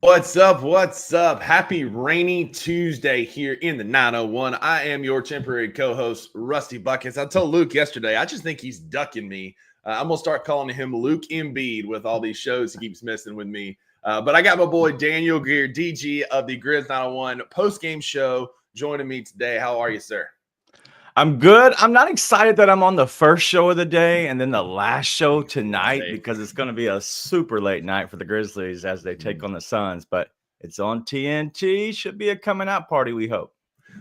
What's up? What's up? Happy rainy Tuesday here in the 901. I am your temporary co-host, Rusty Buckets. I told Luke yesterday, I just think he's ducking me. I'm going to start calling him Luke Embiid with all these shows he keeps missing with me. But I got my boy Daniel Greer, DG of the Grizz 901 post-game show, joining me today. How are you, sir? I'm good. I'm not excited that I'm on the first show of the day and then the last show tonight because it's going to be a super late night for the Grizzlies as they take on the Suns. But it's on TNT. Should be a coming out party, we hope.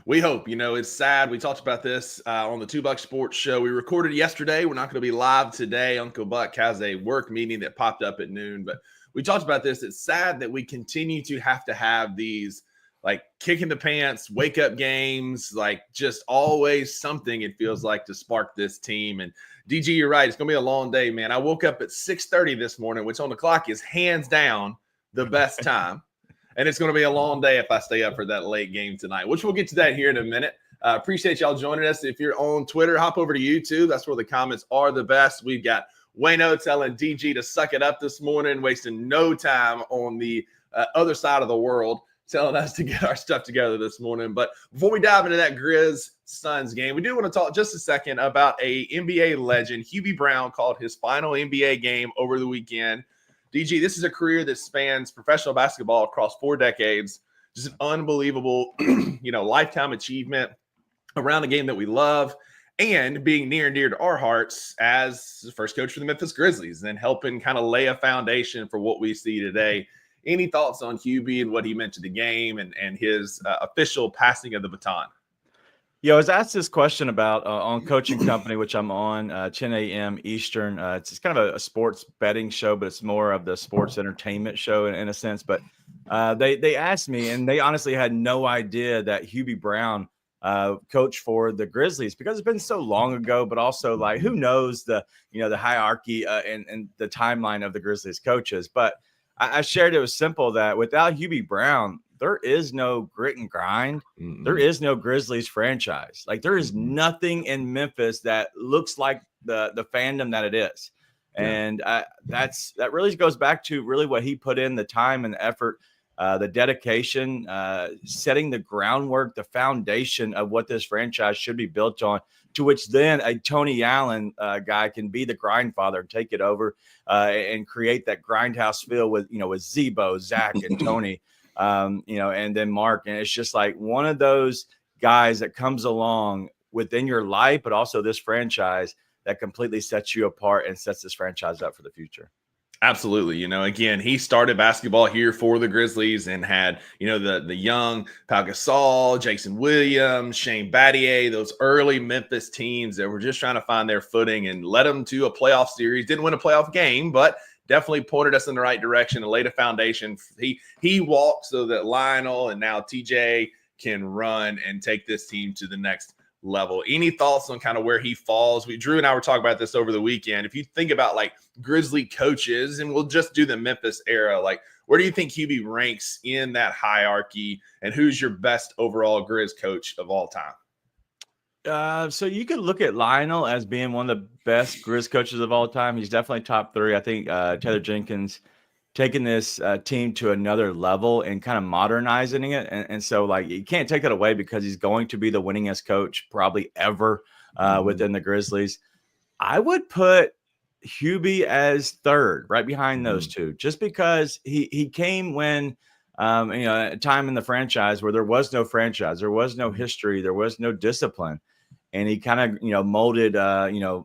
We hope. You know, it's sad. We talked about this on the $2 Sports Show. We recorded yesterday. We're not going to be live today. Uncle Buck has a work meeting that popped up at noon. But we talked about this. It's sad that we continue to have these like kick in the pants, wake up games, like just always something it feels like to spark this team. And DG, you're right. It's going to be a long day, man. I woke up at 6:30 this morning, which on the clock is hands down the best time. And it's going to be a long day if I stay up for that late game tonight, which we'll get to that here in a minute. Appreciate y'all joining us. If you're on Twitter, hop over to YouTube. That's where the comments are the best. We've got Wayno telling DG to suck it up this morning, wasting no time on the other side of the world, telling us to get our stuff together this morning. But before we dive into that Grizz Suns game, we do want to talk just a second about a NBA legend. Hubie Brown called his final NBA game over the weekend. DG, this is a career that spans professional basketball across 4 decades. Just an unbelievable, lifetime achievement around a game that we love and being near and dear to our hearts as the first coach for the Memphis Grizzlies and helping kind of lay a foundation for what we see today. Any thoughts on Hubie and what he meant to the game and his official passing of the baton? Yeah, I was asked this question about on Coaching Company, which I'm on 10 a.m. Eastern. It's kind of a sports betting show, but it's more of the sports entertainment show in a sense. But they asked me, and they honestly had no idea that Hubie Brown coached for the Grizzlies because it's been so long ago. But also, like, who knows the hierarchy and the timeline of the Grizzlies coaches? But I shared it was simple that without Hubie Brown, there is no grit and grind. Mm-hmm. There is no Grizzlies franchise. Like there is nothing in Memphis that looks like the fandom that it is. Yeah. And that really goes back to really what he put in, the time and the effort, the dedication, setting the groundwork, the foundation of what this franchise should be built on, to which then a Tony Allen guy can be the grind father and take it over and create that grindhouse feel with Zebo, Zach, and Tony, and then Mark. And it's just like one of those guys that comes along within your life, but also this franchise that completely sets you apart and sets this franchise up for the future. Absolutely. Again, he started basketball here for the Grizzlies and had, the young Pau Gasol, Jason Williams, Shane Battier, those early Memphis teams that were just trying to find their footing and led them to a playoff series. Didn't win a playoff game, but definitely pointed us in the right direction and laid a foundation. He walked so that Lionel and now TJ can run and take this team to the next level. Any thoughts on kind of where he falls? Drew and I were talking about this over the weekend. If you think about like Grizzly coaches, and we'll just do the Memphis era, like where do you think Hubie ranks in that hierarchy, and who's your best overall Grizz coach of all time? So you could look at Lionel as being one of the best Grizz coaches of all time. He's definitely top 3. I think Taylor Jenkins taking this team to another level and kind of modernizing it. And so, like, you can't take that away because he's going to be the winningest coach probably ever within the Grizzlies. I would put Hubie as 3rd, right behind those two, just because he came when, a time in the franchise where there was no franchise, there was no history, there was no discipline. And he kind of, molded,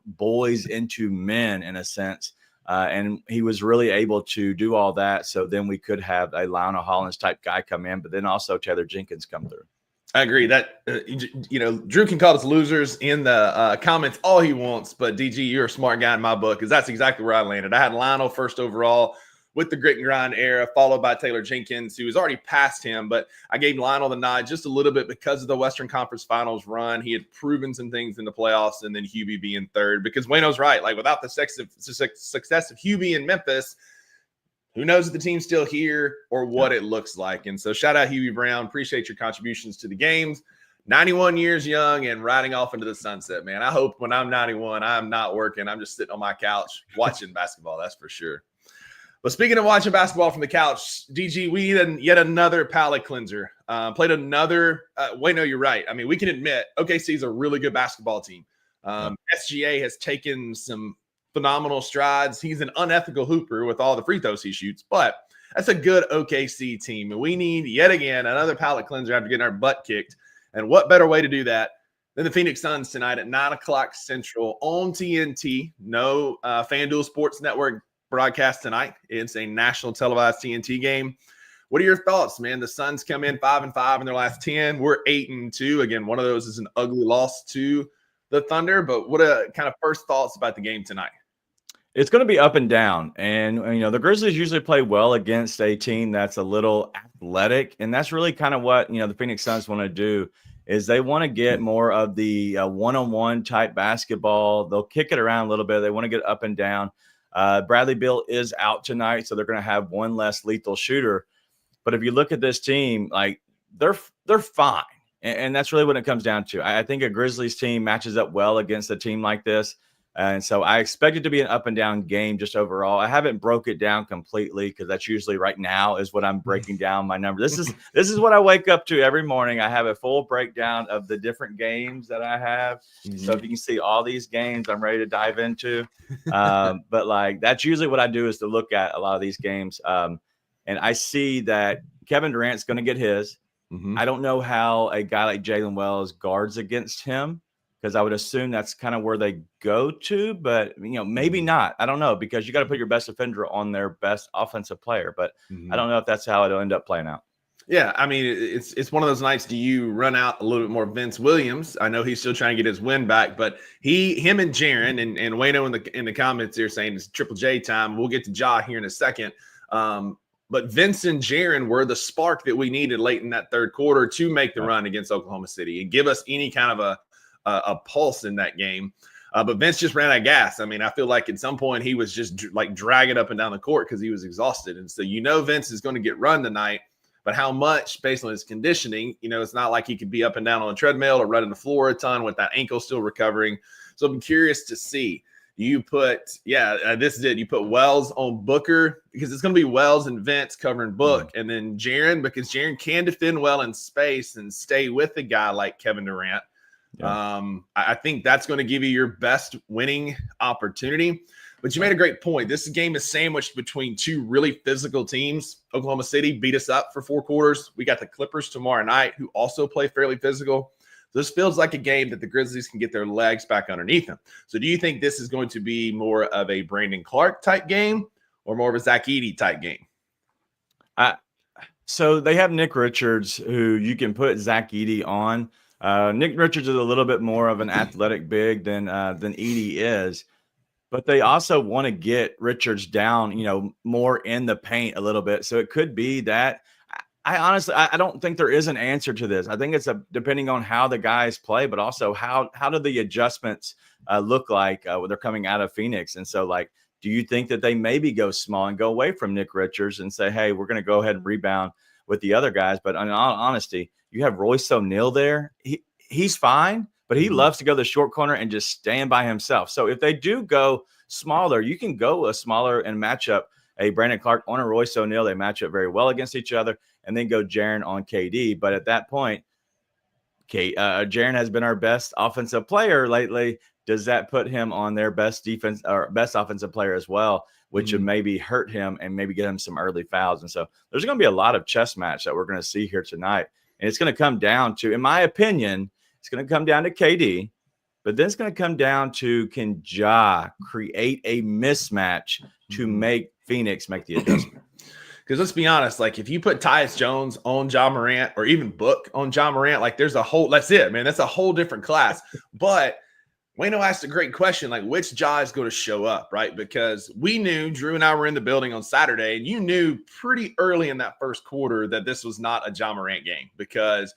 boys into men in a sense. And he was really able to do all that. So then we could have a Lionel Hollins type guy come in, but then also Taylor Jenkins come through. I agree that, Drew can call us losers in the comments all he wants, but DG, you're a smart guy in my book because that's exactly where I landed. I had Lionel first overall with the grit and grind era, followed by Taylor Jenkins, who was already past him, but I gave Lionel the nod just a little bit because of the Western Conference Finals run. He had proven some things in the playoffs, and then Hubie being 3rd, because Wayno's right. Like, without the success of Hubie in Memphis, who knows if the team's still here or what it looks like. And so shout out Hubie Brown. Appreciate your contributions to the games. 91 years young and riding off into the sunset, man. I hope when I'm 91, I'm not working. I'm just sitting on my couch watching basketball. That's for sure. But speaking of watching basketball from the couch, DG, we need yet another palate cleanser. Played another. Wait, no, you're right. I mean, we can admit OKC is a really good basketball team. SGA has taken some phenomenal strides. He's an unethical hooper with all the free throws he shoots, but that's a good OKC team. And we need yet again another palate cleanser after getting our butt kicked. And what better way to do that than the Phoenix Suns tonight at 9:00 Central on TNT. No FanDuel Sports Network broadcast tonight. It's a national televised TNT game. What are your thoughts, man? The Suns come in 5-5 in their last 10. We're 8-2. Again, one of those is an ugly loss to the Thunder. But what are kind of first thoughts about the game tonight? It's going to be up and down. And, the Grizzlies usually play well against a team that's a little athletic. And that's really kind of what, the Phoenix Suns want to do is they want to get more of the one-on-one type basketball. They'll kick it around a little bit. They want to get up and down. Bradley Beal is out tonight, so they're going to have one less lethal shooter. But if you look at this team, like they're fine. And that's really what it comes down to. I think a Grizzlies team matches up well against a team like this. And so I expect it to be an up and down game just overall. I haven't broke it down completely because that's usually right now is what I'm breaking down my number. This is what I wake up to every morning. I have a full breakdown of the different games that I have. Mm-hmm. So if you can see all these games I'm ready to dive into. But like that's usually what I do is to look at a lot of these games. And I see that Kevin Durant's going to get his. Mm-hmm. I don't know how a guy like Jalen Wells guards against him, because I would assume that's kind of where they go to, but maybe not. I don't know, because you got to put your best defender on their best offensive player, but I don't know if that's how it'll end up playing out. Yeah, I mean, it's one of those nights. Do you run out a little bit more Vince Williams? I know he's still trying to get his win back, but him and Jaren and Wayno in the comments here saying it's Triple J time. We'll get to Ja here in a second. But Vince and Jaren were the spark that we needed late in that third quarter to make the run against Oklahoma City and give us any kind of a pulse in that game. But Vince just ran out of gas. I mean, I feel like at some point he was just like dragging up and down the court because he was exhausted. And so, Vince is going to get run tonight, but how much based on his conditioning, it's not like he could be up and down on a treadmill or running the floor a ton with that ankle still recovering. So I'm curious to see. You put, you put Wells on Booker because it's going to be Wells and Vince covering Book, and then Jaren because Jaren can defend well in space and stay with a guy like Kevin Durant. Yeah. I think that's going to give you your best winning opportunity. But you made a great point. This game is sandwiched between two really physical teams. Oklahoma City beat us up for 4 quarters. We got the Clippers tomorrow night, who also play fairly physical. This feels like a game that the Grizzlies can get their legs back underneath them. So do you think this is going to be more of a Brandon Clark type game or more of a Zach Edey type game? So they have Nick Richards, who you can put Zach Edey on. Nick Richards is a little bit more of an athletic big than Edey is. But they also want to get Richards down, more in the paint a little bit. So it could be that. I honestly don't think there is an answer to this. I think it's depending on how the guys play, but also how do the adjustments look like when they're coming out of Phoenix. And so, do you think that they maybe go small and go away from Nick Richards and say, hey, we're going to go ahead and rebound with the other guys? But in all honesty, you have Royce O'Neal there. He's fine, but he loves to go the short corner and just stand by himself. So if they do go smaller, you can go a smaller and match up a Brandon Clark on a Royce O'Neal. They match up very well against each other, and then go Jaren on KD. But at that point, Jaren has been our best offensive player lately. Does that put him on their best defense or best offensive player as well, which would maybe hurt him and maybe get him some early fouls? And so there's going to be a lot of chess match that we're going to see here tonight. And it's going to come down to, in my opinion, it's going to come down to KD, but then it's going to come down to, can Ja create a mismatch to make Phoenix make the adjustment? Because let's be honest, if you put Tyus Jones on Ja Morant or even Book on Ja Morant, there's a whole – that's it, man. That's a whole different class. But Wayno asked a great question, which Ja is going to show up, right? Because we knew, Drew and I were in the building on Saturday, and you knew pretty early in that first quarter that this was not a Ja Morant game because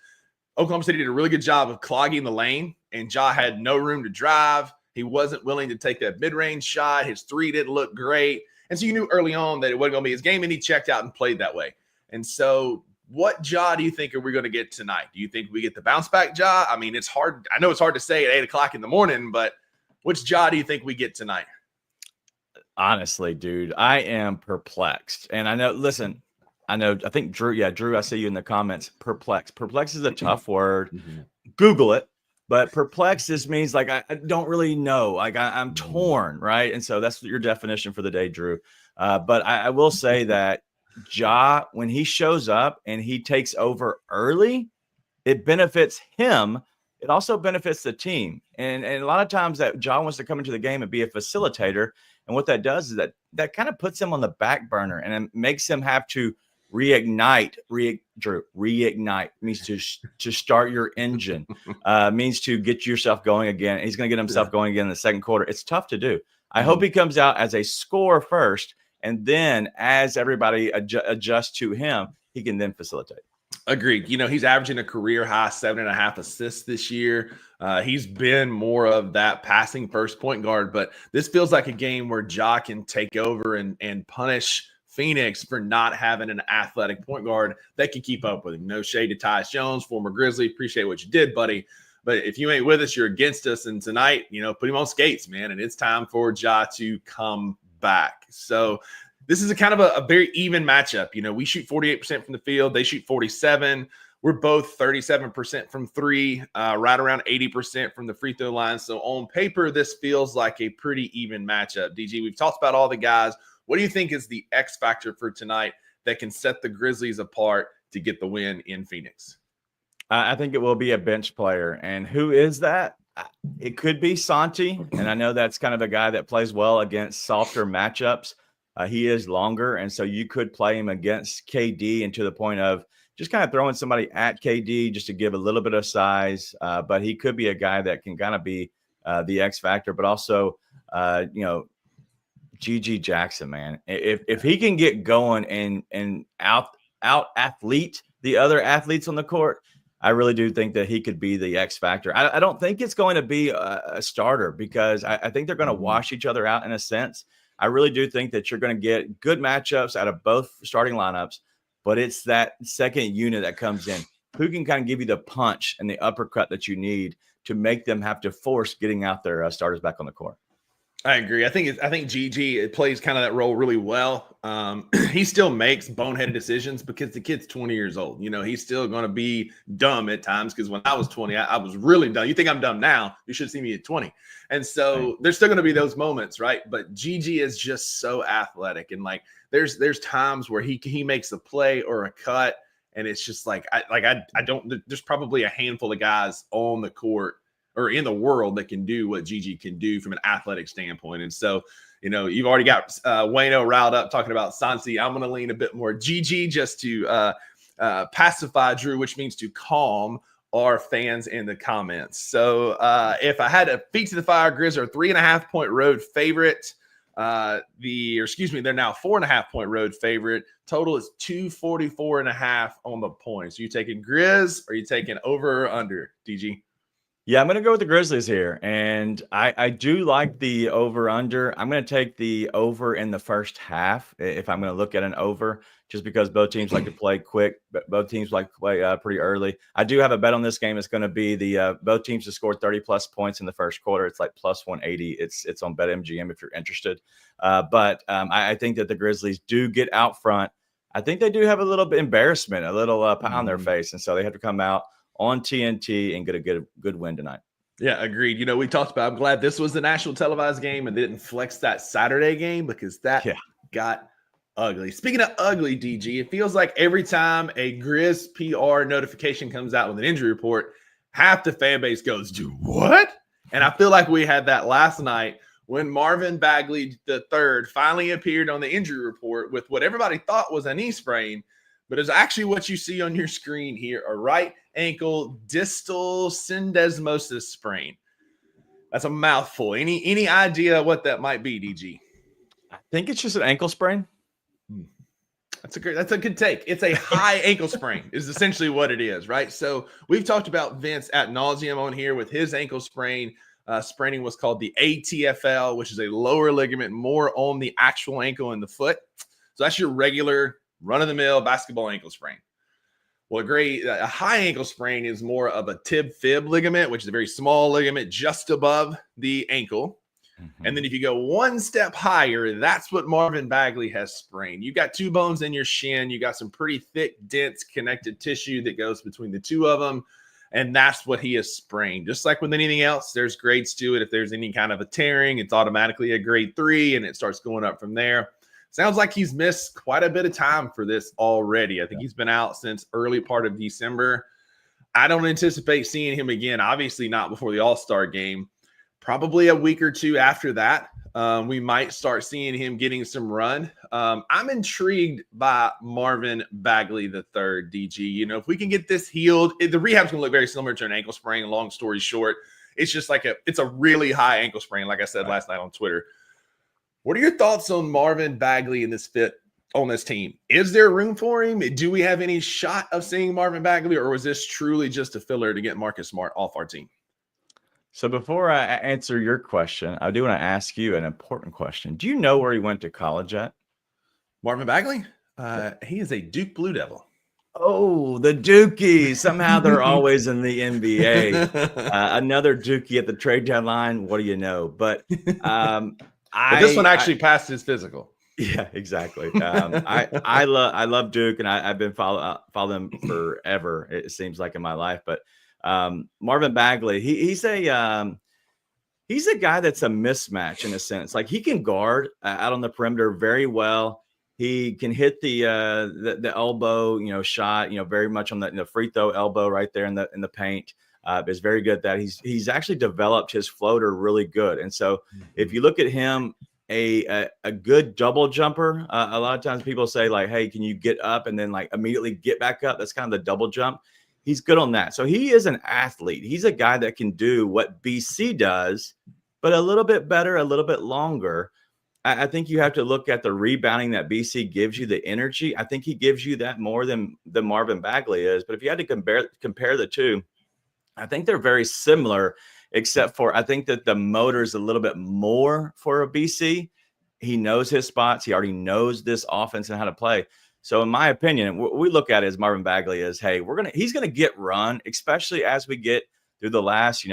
Oklahoma City did a really good job of clogging the lane, and Ja had no room to drive. He wasn't willing to take that mid-range shot. His three didn't look great. And so you knew early on that it wasn't going to be his game, and he checked out and played that way. And so what Ja do you think are we going to get tonight? Do you think we get the bounce back Ja? I mean, it's hard. I know it's hard to say at 8 o'clock in the morning, but which Ja do you think we get tonight? Honestly, dude, I am perplexed. And I know, listen, I think Drew, yeah, Drew, I see you in the comments. Perplexed. Perplexed is a tough word. Mhm. Google it. But perplexed just means like I don't really know. Like I'm Mhm. torn, right? And so that's your definition for the day, Drew. But I will say that Ja, when he shows up and he takes over early, it benefits him. It also benefits the team. And a lot of times that John wants to come into the game and be a facilitator. And what that does is that kind of puts him on the back burner and it makes him have to reignite. Reignite means to start your engine, means to get yourself going again. He's going to get himself going again in the second quarter. It's tough to do. I hope he comes out as a scorer first. And then as everybody adjusts to him, he can then facilitate. Agreed. He's averaging a career high 7.5 assists this year. He's been more of that passing first point guard, but this feels like a game where Ja can take over and punish Phoenix for not having an athletic point guard that can keep up with him. No shade to Tyus Jones, former Grizzly. Appreciate what you did, buddy. But if you ain't with us, you're against us. And tonight, put him on skates, man. And it's time for Ja to come back. So this is a kind of a very even matchup. We shoot 48% from the field. They shoot 47. We're both 37% from three, right around 80% from the free throw line. So on paper, this feels like a pretty even matchup. DG, we've talked about all the guys. What do you think is the X factor for tonight that can set the Grizzlies apart to get the win in Phoenix? I think it will be a bench player. And who is that? It could be Santi. And I know that's kind of a guy that plays well against softer matchups. He is longer. And so you could play him against KD and to the point of just kind of throwing somebody at KD just to give a little bit of size. But he could be a guy that can kind of be the X factor, but also, GG Jackson, man. If he can get going and out athlete the other athletes on the court, I really do think that he could be the X factor. I don't think it's going to be a starter because I think they're going to wash each other out in a sense. I really do think that you're going to get good matchups out of both starting lineups, but it's that second unit that comes in who can kind of give you the punch and the uppercut that you need to make them have to force getting out their starters back on the court. I agree. I think GG plays kind of that role really well. He still makes boneheaded decisions because the kid's 20 years old. He's still going to be dumb at times because when I was 20, I was really dumb. You think I'm dumb now? You should see me at 20. And so there's still going to be those moments, right? But GG is just so athletic, and like there's times where he makes a play or a cut, and it's just like I don't. There's probably a handful of guys on the court or in the world that can do what GG can do from an athletic standpoint. And so, you've already got Wayno riled up talking about Santi. I'm going to lean a bit more GG just to pacify Drew, which means to calm our fans in the comments. So if I had to feet to the fire, Grizz are 3.5 point road favorite. They're now 4.5 point road favorite. Total is 244.5 on the points. You taking Grizz or you taking over or under, DG? Yeah, I'm going to go with the Grizzlies here. And I do like the over-under. I'm going to take the over in the first half if I'm going to look at an over, just because both teams like to play quick, but both teams like to play pretty early. I do have a bet on this game. It's going to be the both teams to score 30-plus points in the first quarter. It's like plus 180. It's on BetMGM if you're interested. But I think that the Grizzlies do get out front. I think they do have a little bit embarrassment, a little pie on their face. And so they have to come out on TNT and get a good win tonight. Yeah, agreed. We talked about, I'm glad this was the national televised game and they didn't flex that Saturday game because that got ugly. Speaking of ugly, DG, it feels like every time a Grizz PR notification comes out with an injury report, half the fan base goes, "Do what?" And I feel like we had that last night when Marvin Bagley III finally appeared on the injury report with what everybody thought was a knee sprain, but it's actually what you see on your screen here, a right ankle distal syndesmosis sprain. That's a mouthful. Any idea what that might be, DG? I think it's just an ankle sprain. That's a good take. It's a high ankle sprain is essentially what it is, right? So we've talked about Vince ad nauseum on here with his ankle sprain. Spraining was called the ATFL, which is a lower ligament more on the actual ankle and the foot. So that's your regular run-of-the-mill basketball ankle sprain. Well, a high ankle sprain is more of a tib-fib ligament, which is a very small ligament just above the ankle. And then if you go one step higher, that's what Marvin Bagley has sprained. You got 2 bones in your shin. You got some pretty thick, dense connective tissue that goes between the 2 of them. And that's what he has sprained. Just like with anything else, there's grades to it. If there's any kind of a tearing, it's automatically a grade 3 and it starts going up from there. Sounds like he's missed quite a bit of time for this already. I think he's been out since early part of December. I don't anticipate seeing him again, obviously not before the All-Star game. Probably a week or 2 after that, we might start seeing him getting some run. I'm intrigued by Marvin Bagley III, DG. You know, if we can get this healed, the rehab's going to look very similar to an ankle sprain. Long story short, it's just like it's a really high ankle sprain, like I said last night on Twitter. What are your thoughts on Marvin Bagley and this fit on this team? Is there room for him? Do we have any shot of seeing Marvin Bagley, or was this truly just a filler to get Marcus Smart off our team? So before I answer your question, I do want to ask you an important question. Do you know where he went to college at? Marvin Bagley? He is a Duke Blue Devil. Oh, the Dukies. Somehow they're always in the NBA. Another Dookie at the trade deadline. What do you know? But but this one actually passed his physical. Yeah, exactly. I love Duke, and I've been following them forever. It seems like in my life, but Marvin Bagley, he's a guy that's a mismatch in a sense. Like, he can guard out on the perimeter very well. He can hit the elbow, shot, very much on the free throw elbow right there in the paint. Is very good at that. He's actually developed his floater really good. And so if you look at him, a good double jumper, a lot of times people say, like, hey, can you get up and then like immediately get back up? That's kind of the double jump. He's good on that. So he is an athlete. He's a guy that can do what BC does, but a little bit better, a little bit longer. I think you have to look at the rebounding that BC gives you, the energy. I think he gives you that more than Marvin Bagley is. But if you had to compare the two, I think they're very similar, except for I think that the motor is a little bit more for a BC. He knows his spots. He already knows this offense and how to play. So in my opinion, what we look at as Marvin Bagley is, hey, he's going to get run, especially as we get through the last,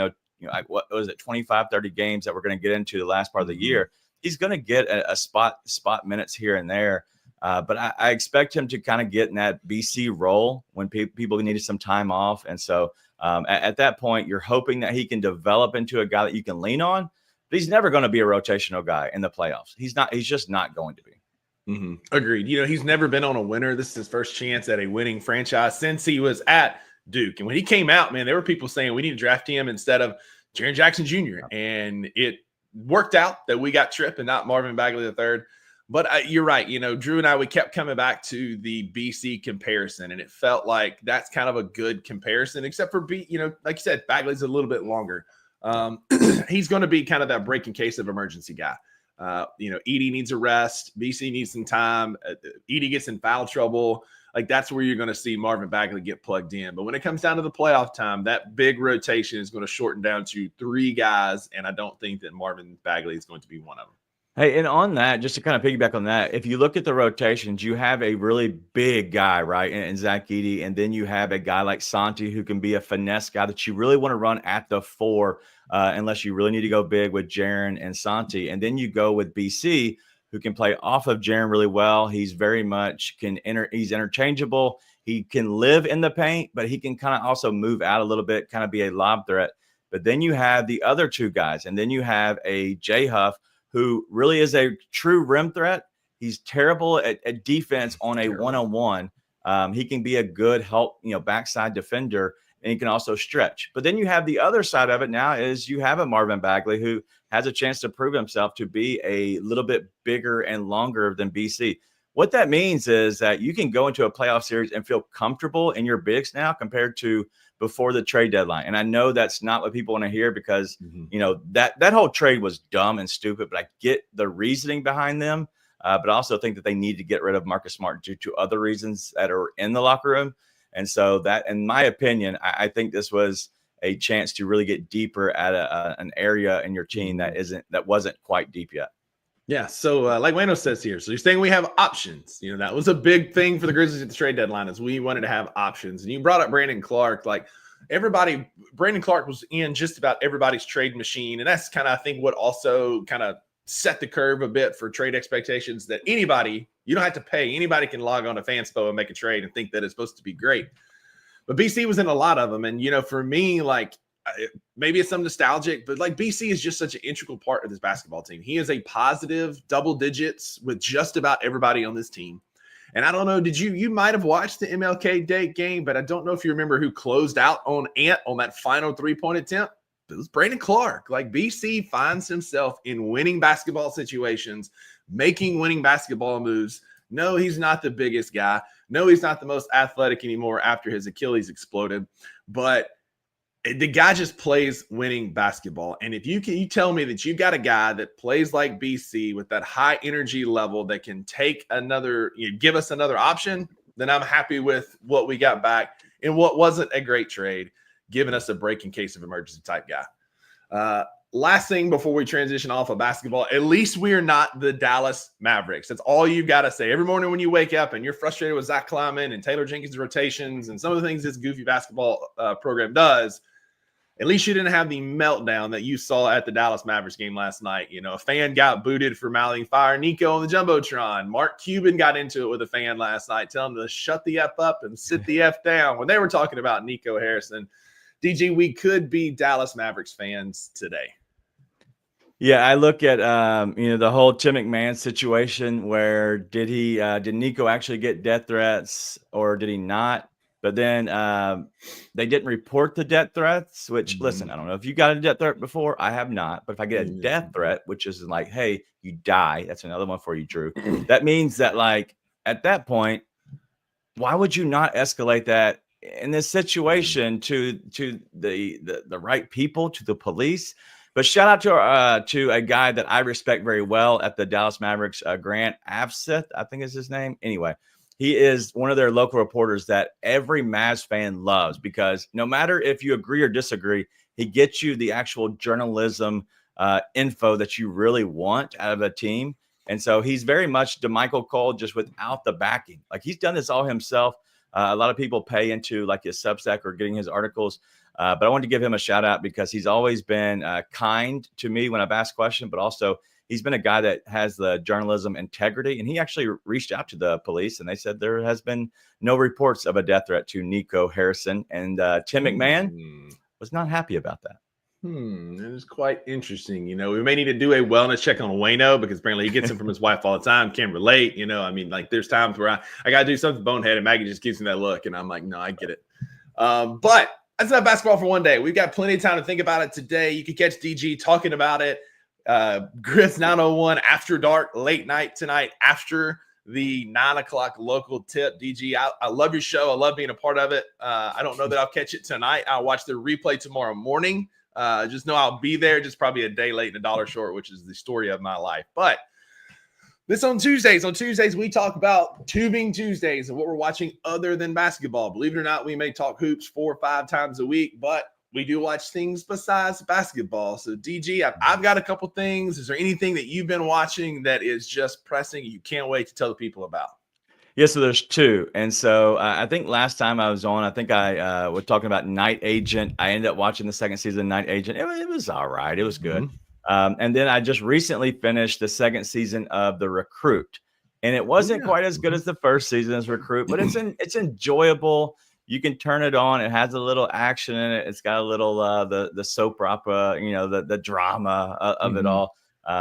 what was it, 25, 30 games that we're going to get into the last part of the year. He's going to get a spot minutes here and there. But I expect him to kind of get in that BC role when people needed some time off. And so at that point, you're hoping that he can develop into a guy that you can lean on. But he's never going to be a rotational guy in the playoffs. He's just not going to be. Mm-hmm. Agreed. He's never been on a winner. This is his first chance at a winning franchise since he was at Duke. And when he came out, man, there were people saying we need to draft him instead of Jaren Jackson Jr. And it worked out that we got Tripp and not Marvin Bagley III. But you're right. Drew and I, we kept coming back to the BC comparison, and it felt like that's kind of a good comparison, except for like you said, Bagley's a little bit longer. He's going to be kind of that break in case of emergency guy. Edie needs a rest. BC needs some time. Edie gets in foul trouble. Like, that's where you're going to see Marvin Bagley get plugged in. But when it comes down to the playoff time, that big rotation is going to shorten down to 3 guys. And I don't think that Marvin Bagley is going to be one of them. Hey, and on that, just to kind of piggyback on that, if you look at the rotations, you have a really big guy, right, in Zach Edey, and then you have a guy like Santi who can be a finesse guy that you really want to run at the 4 unless you really need to go big with Jaren and Santi. And then you go with BC, who can play off of Jaren really well. He's very much he's interchangeable. He can live in the paint, but he can kind of also move out a little bit, kind of be a lob threat. But then you have the other 2 guys, and then you have a J Huff, who really is a true rim threat. He's terrible at defense on a one-on-one. He can be a good help, backside defender, and he can also stretch. But then you have the other side of it now is you have a Marvin Bagley who has a chance to prove himself to be a little bit bigger and longer than BC. What that means is that you can go into a playoff series and feel comfortable in your bigs now compared to before the trade deadline. And I know that's not what people want to hear because, that whole trade was dumb and stupid, but I get the reasoning behind them. But I also think that they need to get rid of Marcus Smart due to other reasons that are in the locker room. And so that, in my opinion, I think this was a chance to really get deeper at an area in your team that wasn't quite deep yet. Yeah. So like Wayno says here, so you're saying we have options. That was a big thing for the Grizzlies at the trade deadline is we wanted to have options. And you brought up Brandon Clark. Like, Brandon Clark was in just about everybody's trade machine. And that's kind of, I think, what also kind of set the curve a bit for trade expectations, that anybody, you don't have to pay. Anybody can log on to Fanspo and make a trade and think that it's supposed to be great. But BC was in a lot of them. And, for me, like, maybe it's some nostalgic, but like BC is just such an integral part of this basketball team. He is a positive double digits with just about everybody on this team. And I don't know, you might have watched the MLK Day game, but I don't know if you remember who closed out on Ant on that final 3-point attempt. It was Brandon Clark. Like, BC finds himself in winning basketball situations, making winning basketball moves. No, he's not the biggest guy. No, he's not the most athletic anymore after his Achilles exploded, but the guy just plays winning basketball. And if you tell me that you got a guy that plays like BC with that high energy level that can take give us another option, then I'm happy with what we got back in what wasn't a great trade, giving us a break in case of emergency type guy. Last thing before we transition off of basketball, at least we're not the Dallas Mavericks. That's all you've got to say. Every morning when you wake up and you're frustrated with Zach Kleiman and Taylor Jenkins' rotations and some of the things this goofy basketball program does, at least you didn't have the meltdown that you saw at the Dallas Mavericks game last night. A fan got booted for mouthing fire Nico on the Jumbotron. Mark Cuban got into it with a fan last night, telling him to shut the F up and sit the F down when they were talking about Nico Harrison. DG, we could be Dallas Mavericks fans today. Yeah, I look at the whole Tim McMahon situation where did Nico actually get death threats or did he not? But then they didn't report the death threats, which, listen, I don't know if you got a death threat before. I have not. But if I get a death threat, which is like, hey, you die, that's another one for you, Drew. That means that, like, at that point, why would you not escalate that in this situation to the right people, to the police? But shout out to a guy that I respect very well at the Dallas Mavericks, Grant Avseth, I think is his name. Anyway, he is one of their local reporters that every Mavs fan loves because no matter if you agree or disagree, he gets you the actual journalism info that you really want out of a team. And so he's very much DeMichael Cole, just without the backing. Like, he's done this all himself. A lot of people pay into like his Substack or getting his articles. But I wanted to give him a shout out because he's always been kind to me when I've asked questions, but also he's been a guy that has the journalism integrity. And he actually reached out to the police and they said there has been no reports of a death threat to Nico Harrison. And Tim McMahon was not happy about that. It is quite interesting. We may need to do a wellness check on Wayno because apparently he gets it from his wife all the time. Can't relate. Like, there's times where I got to do something bonehead and Maggie just gives me that look. And I'm like, no, I get it. But that's not basketball for one day. We've got plenty of time to think about it today. You can catch DG talking about it. Grizz 901 after dark, late night tonight after the 9:00 local tip. DG, I love your show. I love being a part of it. I don't know that I'll catch it tonight. I'll watch the replay tomorrow morning. Just know I'll be there, just probably a day late and $1 short, which is the story of my life. But this on Tuesdays. On Tuesdays, we talk about Tubing Tuesdays and what we're watching other than basketball. Believe it or not, we may talk hoops 4 or 5 times a week, but we do watch things besides basketball. So, DG, I've got a couple things. Is there anything that you've been watching that is just pressing you can't wait to tell the people about? Yeah, so there's 2. And so I think last time I was on, I think I was talking about Night Agent. I ended up watching the second season of Night Agent. It was all right. It was good. And then I just recently finished the second season of The Recruit. And it wasn't quite as good as the first season as Recruit, but it's enjoyable. You can turn it on. It has a little action in it. It's got a little the soap opera, the drama of it all.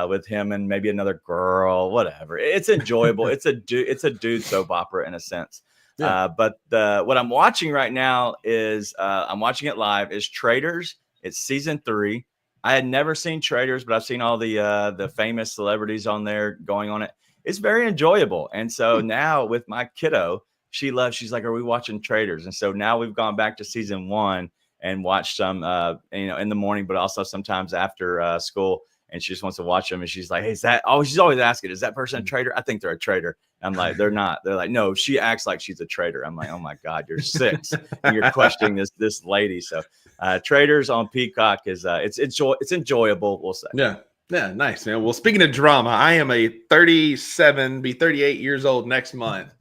With him and maybe another girl, whatever. It's enjoyable. It's a dude soap opera in a sense. Yeah. But what I'm watching right now is I'm watching it live. Is Traitors. It's season 3. I had never seen Traitors, but I've seen all the famous celebrities on there going on it. It's very enjoyable. And so now with my kiddo, she's like, are we watching Traitors? And so now we've gone back to season 1 and watched some in the morning, but also sometimes after school. And she just wants to watch them. And she's like, hey, she's always asking, is that person a traitor? I think they're a traitor. I'm like, they're not. They're like, no, she acts like she's a traitor. I'm like, oh my God, you're 6 and you're questioning this lady. So Traitors on Peacock is it's enjoyable, we'll say. Yeah. Yeah. Nice, man. Well, speaking of drama, I am a 38 years old next month.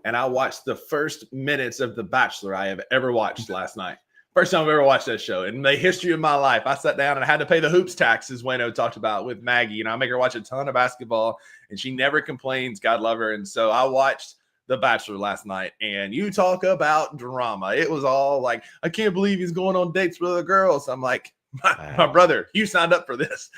And I watched the first minutes of The Bachelor I have ever watched last night. First time I've ever watched that show in the history of my life. I sat down and I had to pay the hoops tax, as Wayno talked about with Maggie. You know, I make her watch a ton of basketball, and she never complains. God love her. And so I watched The Bachelor last night, and you talk about drama. It was all like, I can't believe he's going on dates with other girls. I'm like, my brother, you signed up for this.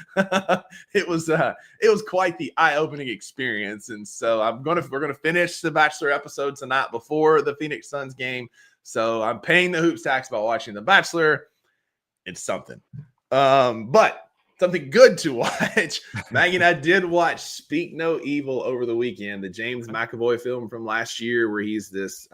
It was quite the eye-opening experience. And so we're gonna finish the Bachelor episode tonight before the Phoenix Suns game. So I'm paying the hoops tax by watching The Bachelor. It's something. But something good to watch. Maggie and I did watch Speak No Evil over the weekend, the James McAvoy film from last year, where he's this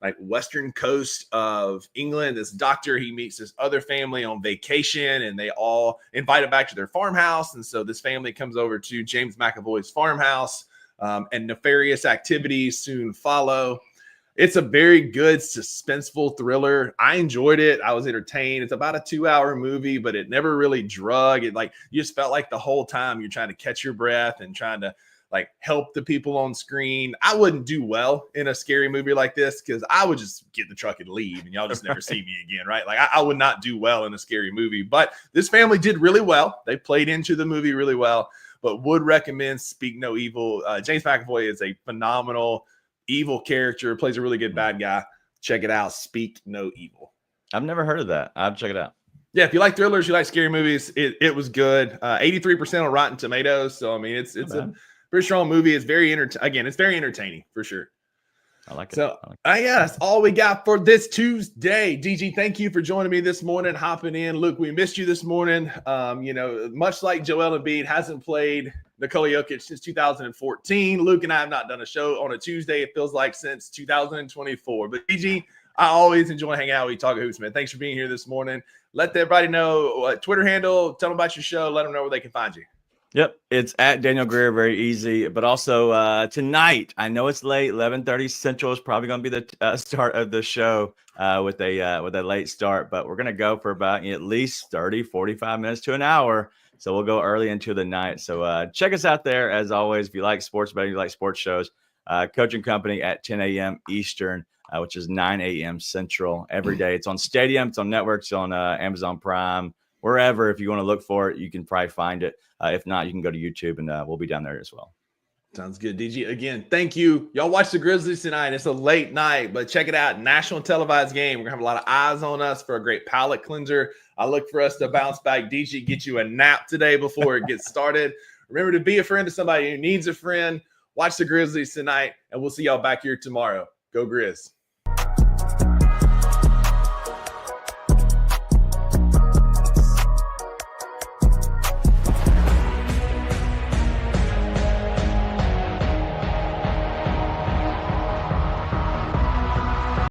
like western coast of England, this doctor. He meets this other family on vacation, and they all invite him back to their farmhouse. And so this family comes over to James McAvoy's farmhouse, and nefarious activities soon follow. It's a very good suspenseful thriller. I enjoyed it. I was entertained. It's about a 2-hour movie, but it never really drug. It like you just felt like the whole time you're trying to catch your breath and trying to like help the people on screen. I wouldn't do well in a scary movie like this because I would just get in the truck and leave, and y'all just never see me again, right? Like I would not do well in a scary movie. But this family did really well. They played into the movie really well. But would recommend Speak No Evil. James McAvoy is a phenomenal evil character, plays a really good bad guy. Check it out. Speak No Evil. I've never heard of that. I'll check it out. Yeah, if you like thrillers, you like scary movies, it was good. 83% on Rotten Tomatoes. So I mean, it's a pretty strong movie. It's very it's very entertaining for sure. I like it. So yeah, that's all we got for this Tuesday. DG, thank you for joining me this morning, hopping in. Luke, we missed you this morning. You know, much like Joel Embiid hasn't played Nikola Jokic since 2014. Luke and I have not done a show on a Tuesday, it feels like, since 2024. But DG, I always enjoy hanging out with you, talking hoops, man. Thanks for being here this morning. Let everybody know Twitter handle, tell them about your show, let them know where they can find you. Yep, it's at Daniel Greer, very easy. But also tonight, I know it's late, 11:30 Central is probably going to be the start of the show with a late start. But we're going to go for about at least 30, 45 minutes to an hour. So we'll go early into the night. So check us out there, as always. If you like sports betting, you like sports shows, Coaching Company at 10 a.m. Eastern, which is 9 a.m. Central every day. It's on Stadium. It's on networks, on Amazon Prime, wherever. If you want to look for it, you can probably find it. If not, you can go to YouTube, and we'll be down there as well. Sounds good. DG, again, thank you. Y'all watch the Grizzlies tonight. It's a late night, but check it out. National televised game. We're going to have a lot of eyes on us for a great palate cleanser. I look for us to bounce back. DG, get you a nap today before it gets started. Remember to be a friend to somebody who needs a friend. Watch the Grizzlies tonight, and we'll see y'all back here tomorrow. Go Grizz.